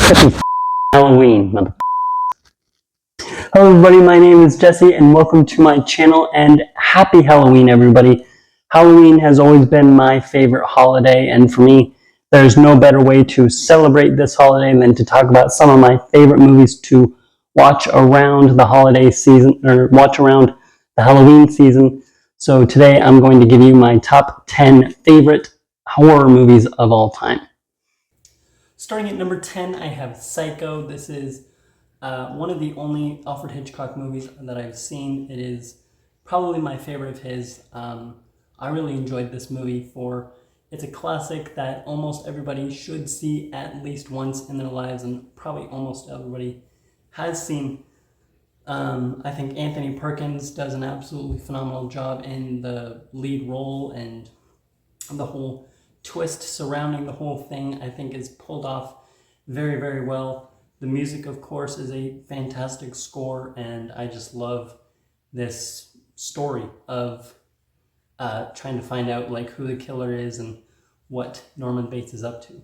Happy Halloween, mother. Hello everybody, my name is Jesse and welcome to my channel and happy Halloween everybody. Halloween has always been my favorite holiday, and for me there's no better way to celebrate this holiday than to talk about some of my favorite movies to watch around the holiday season, or watch around the Halloween season. So today I'm going to give you my top 10 favorite horror movies of all time. Starting at number 10, I have Psycho. This is one of the only Alfred Hitchcock movies that I've seen. It is probably my favorite of his. I really enjoyed this movie. It's a classic that almost everybody should see at least once in their lives, and probably almost everybody has seen. I think Anthony Perkins does an absolutely phenomenal job in the lead role, and the whole twist surrounding the whole thing I think is pulled off very, very well. The music, of course, is a fantastic score, and I just love this story of trying to find out who the killer is and what Norman Bates is up to.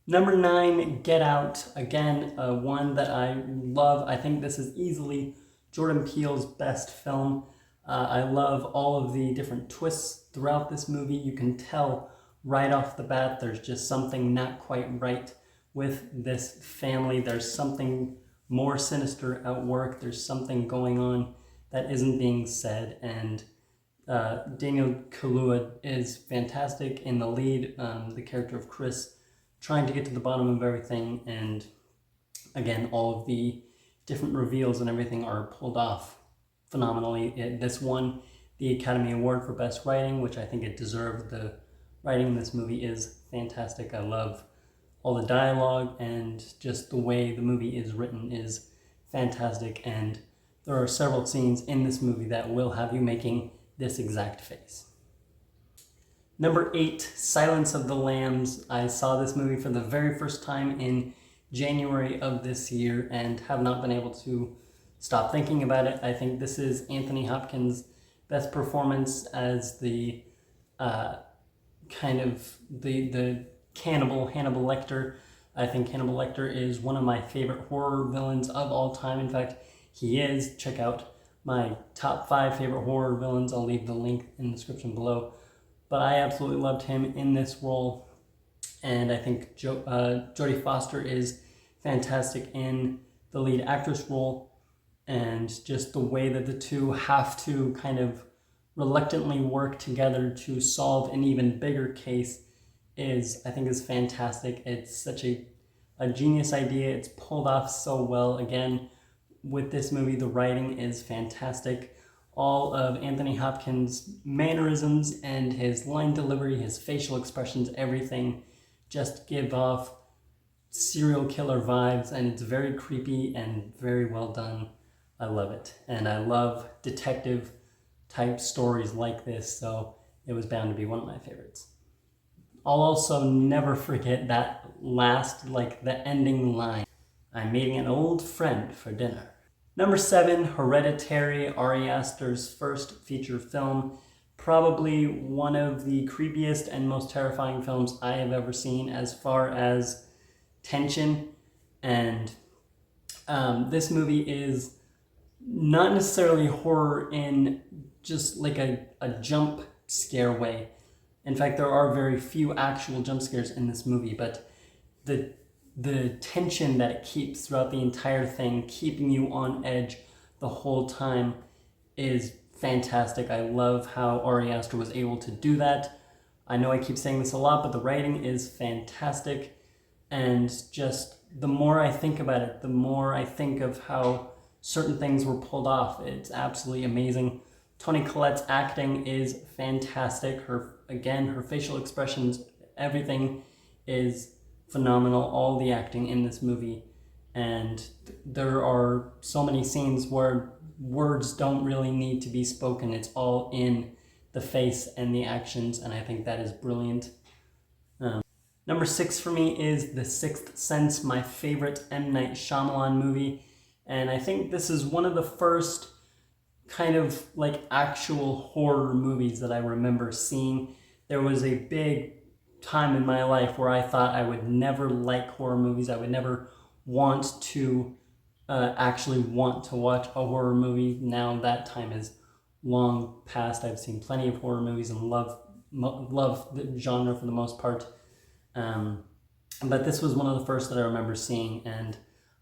Number 9, Get Out. Again, one that I love. I think this is easily Jordan Peele's best film. I love all of the different twists throughout this movie. You can tell right off the bat there's just something not quite right with this family. There's something more sinister at work. There's something going on that isn't being said, and Daniel Kaluuya is fantastic in the lead, the character of Chris, trying to get to the bottom of everything, and again, all of the different reveals and everything are pulled off phenomenally. This won the Academy Award for Best Writing, which I think it deserved. The writing in this movie is fantastic. I love all the dialogue, and just the way the movie is written is fantastic, and there are several scenes in this movie that will have you making this exact face. Number 8, Silence of the Lambs. I saw this movie for the very first time in January of this year and have not been able to stop thinking about it. I think this is Anthony Hopkins' best performance as the the cannibal Hannibal Lecter. I think Hannibal Lecter is one of my favorite horror villains of all time. In fact, he is. Check out my top 5 favorite horror villains. I'll leave the link in the description below. But I absolutely loved him in this role, and I think Jodie Foster is fantastic in the lead actress role, and just the way that the two have to kind of reluctantly work together to solve an even bigger case I think is fantastic. It's such a genius idea. It's pulled off so well. Again, with this movie, the writing is fantastic. All of Anthony Hopkins' mannerisms and his line delivery, his facial expressions, everything just give off serial killer vibes, and it's very creepy and very well done. I love it, and I love detective type stories like this, so it was bound to be one of my favorites. I'll also never forget that last, the ending line. I'm meeting an old friend for dinner. Number 7, Hereditary, Ari Aster's first feature film. Probably one of the creepiest and most terrifying films I have ever seen as far as tension. And this movie is not necessarily horror in just a jump scare way. In fact, there are very few actual jump scares in this movie, but the tension that it keeps throughout the entire thing, keeping you on edge the whole time, is fantastic. I love how Ari Aster was able to do that. I know I keep saying this a lot, but the writing is fantastic, and just the more I think about it, the more I think of how certain things were pulled off. It's absolutely amazing. Toni Collette's acting is fantastic. Her facial expressions, everything is phenomenal. All the acting in this movie, and there are so many scenes where words don't really need to be spoken. It's all in the face and the actions, and I think that is brilliant. Number 6 for me is The Sixth Sense, my favorite M. Night Shyamalan movie, and I think this is one of the first kind of actual horror movies that I remember seeing. There was a big time in my life where I thought I would never like horror movies. I would never want to actually want to watch a horror movie. Now that time is long past. I've seen plenty of horror movies and love the genre for the most part. But this was one of the first that I remember seeing, and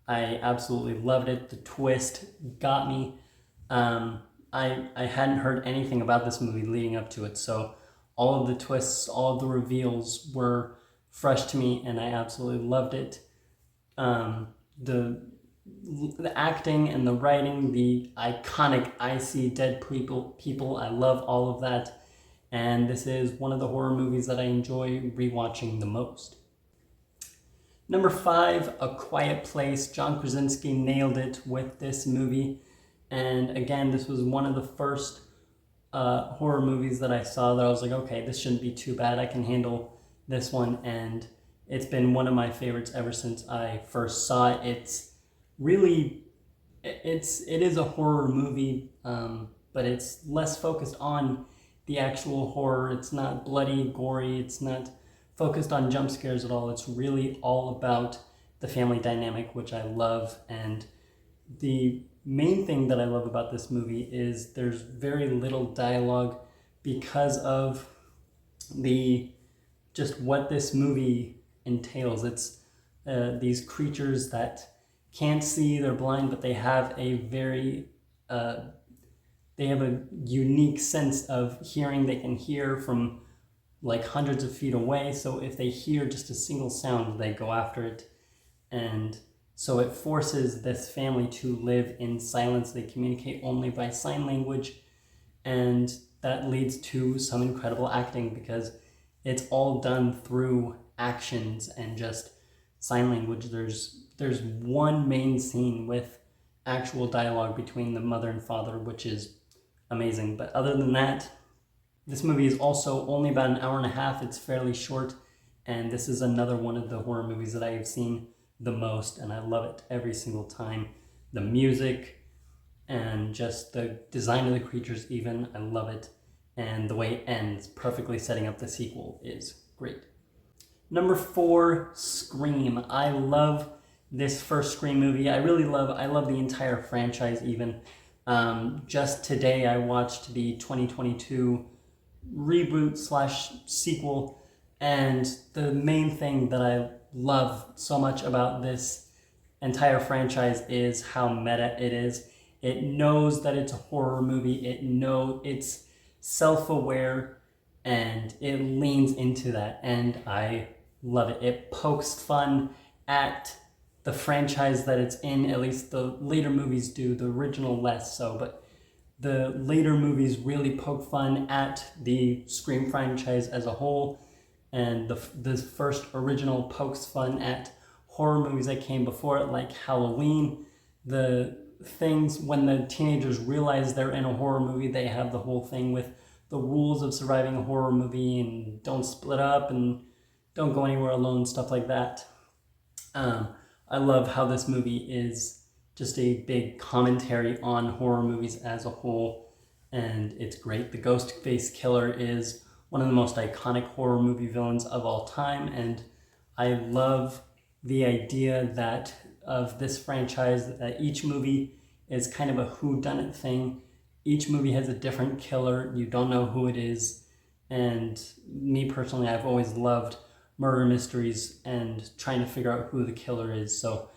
I absolutely loved it. The twist got me. I hadn't heard anything about this movie leading up to it, so all of the twists, all of the reveals were fresh to me, and I absolutely loved it. The acting and the writing, the iconic "I see dead people," I love all of that, and this is one of the horror movies that I enjoy rewatching the most. Number 5, A Quiet Place. John Krasinski nailed it with this movie. And again, this was one of the first horror movies that I saw that I was like, okay, this shouldn't be too bad. I can handle this one. And it's been one of my favorites ever since I first saw it. It's really, it is a horror movie, but it's less focused on the actual horror. It's not bloody, gory. It's not focused on jump scares at all. It's really all about the family dynamic, which I love. And the main thing that I love about this movie is there's very little dialogue because of just what this movie entails. It's these creatures that can't see, they're blind, but they have a unique sense of hearing. They can hear from like hundreds of feet away, so if they hear just a single sound, they go after it. And so it forces this family to live in silence. They communicate only by sign language, and that leads to some incredible acting because it's all done through actions and just sign language. There's one main scene with actual dialogue between the mother and father, which is amazing. But other than that, this movie is also only about an hour and a half. It's fairly short, and this is another one of the horror movies that I have seen the most, and I love it every single time. The music and just the design of the creatures even, I love it. And the way it ends, perfectly setting up the sequel, is great. Number 4, Scream. I love this first Scream movie. I love the entire franchise even. Just today I watched the 2022 reboot / sequel, and the main thing that I love so much about this entire franchise is how meta it is. It knows that it's a horror movie. It's self-aware, and it leans into that, and I love it. It pokes fun at the franchise that it's in. At least the later movies do, the original less so, but the later movies really poke fun at the Scream franchise as a whole, and the first original pokes fun at horror movies that came before it, like Halloween. The things when the teenagers realize they're in a horror movie, they have the whole thing with the rules of surviving a horror movie and don't split up and don't go anywhere alone, stuff like that. I love how this movie is just a big commentary on horror movies as a whole, and it's great. The Ghostface Killer is one of the most iconic horror movie villains of all time, and I love the idea that of this franchise, that each movie is kind of a whodunit thing. Each movie has a different killer. You don't know who it is, and me personally, I've always loved murder mysteries and trying to figure out who the killer is. So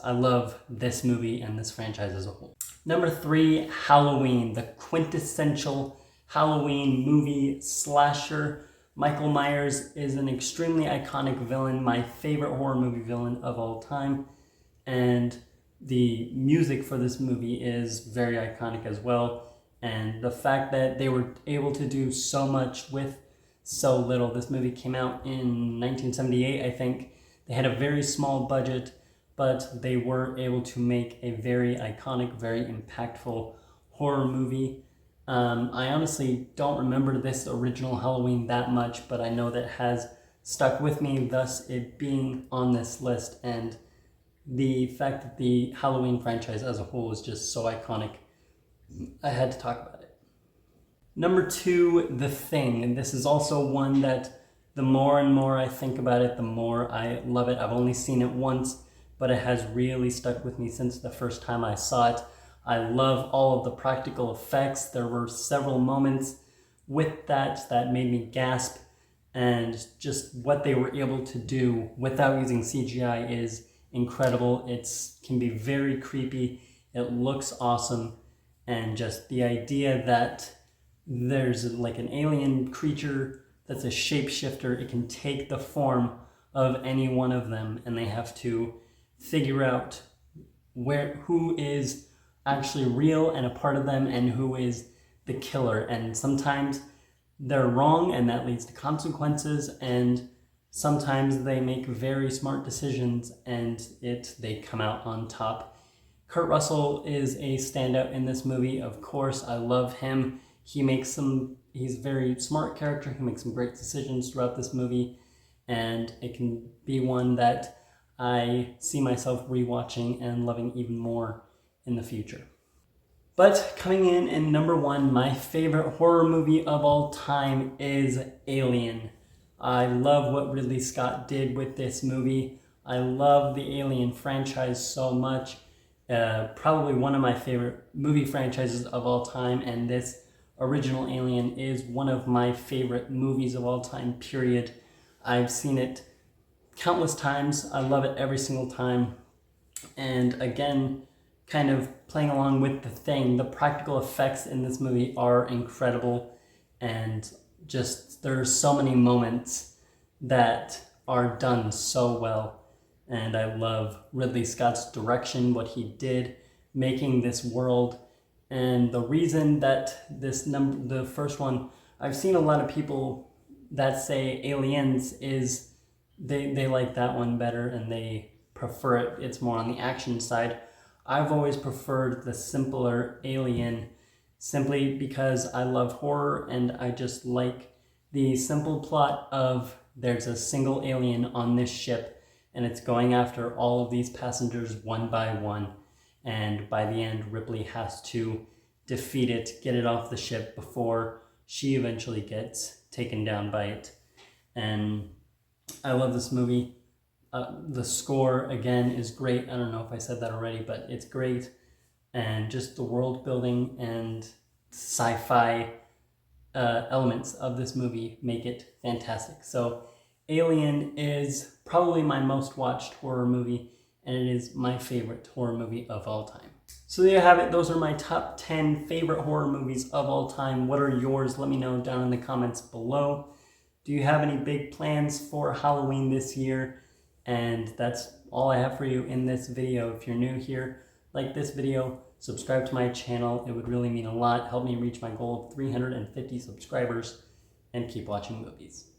I love this movie and this franchise as a whole. Number 3, Halloween, the quintessential Halloween movie slasher. Michael Myers is an extremely iconic villain, my favorite horror movie villain of all time, and the music for this movie is very iconic as well. And the fact that they were able to do so much with so little. This movie came out in 1978, I think. They had a very small budget, but they were able to make a very iconic, very impactful horror movie. I honestly don't remember this original Halloween that much, but I know that it has stuck with me, thus it being on this list. And the fact that the Halloween franchise as a whole is just so iconic, I had to talk about it. Number 2, The Thing. And this is also one that the more and more I think about it, the more I love it. I've only seen it once, but it has really stuck with me since the first time I saw it. I love all of the practical effects. There were several moments with that made me gasp, and just what they were able to do without using CGI is incredible. It can be very creepy. It looks awesome, and just the idea that there's like an alien creature that's a shapeshifter. It can take the form of any one of them, and they have to figure out who is actually real and a part of them and who is the killer. And sometimes they're wrong and that leads to consequences, and sometimes they make very smart decisions and they come out on top. Kurt Russell is a standout in this movie. Of course, I love him. He's a very smart character. He makes some great decisions throughout this movie, and it can be one that I see myself rewatching and loving even more in the future. But coming in number one, my favorite horror movie of all time is Alien. I love what Ridley Scott did with this movie. I love the Alien franchise so much. Probably one of my favorite movie franchises of all time, and this original Alien is one of my favorite movies of all time, period. I've seen it countless times. I love it every single time. And again, kind of playing along with the practical effects in this movie are incredible, and just there's so many moments that are done so well. And I love Ridley Scott's direction, what he did, making this world. And the reason that the first one, I've seen a lot of people that say Aliens is, they like that one better and they prefer it. It's more on the action side. I've always preferred the simpler Alien, simply because I love horror and I just like the simple plot of there's a single alien on this ship and it's going after all of these passengers one by one. And by the end, Ripley has to defeat it, get it off the ship before she eventually gets taken down by it. And I love this movie. The score, again, is great. I don't know if I said that already, but it's great. And just the world building and sci-fi elements of this movie make it fantastic. So Alien is probably my most watched horror movie, and it is my favorite horror movie of all time. So there you have it. Those are my top 10 favorite horror movies of all time. What are yours? Let me know down in the comments below. Do you have any big plans for Halloween this year? And that's all I have for you in this video. If you're new here, like this video, subscribe to my channel. It would really mean a lot. Help me reach my goal of 350 subscribers, and keep watching movies.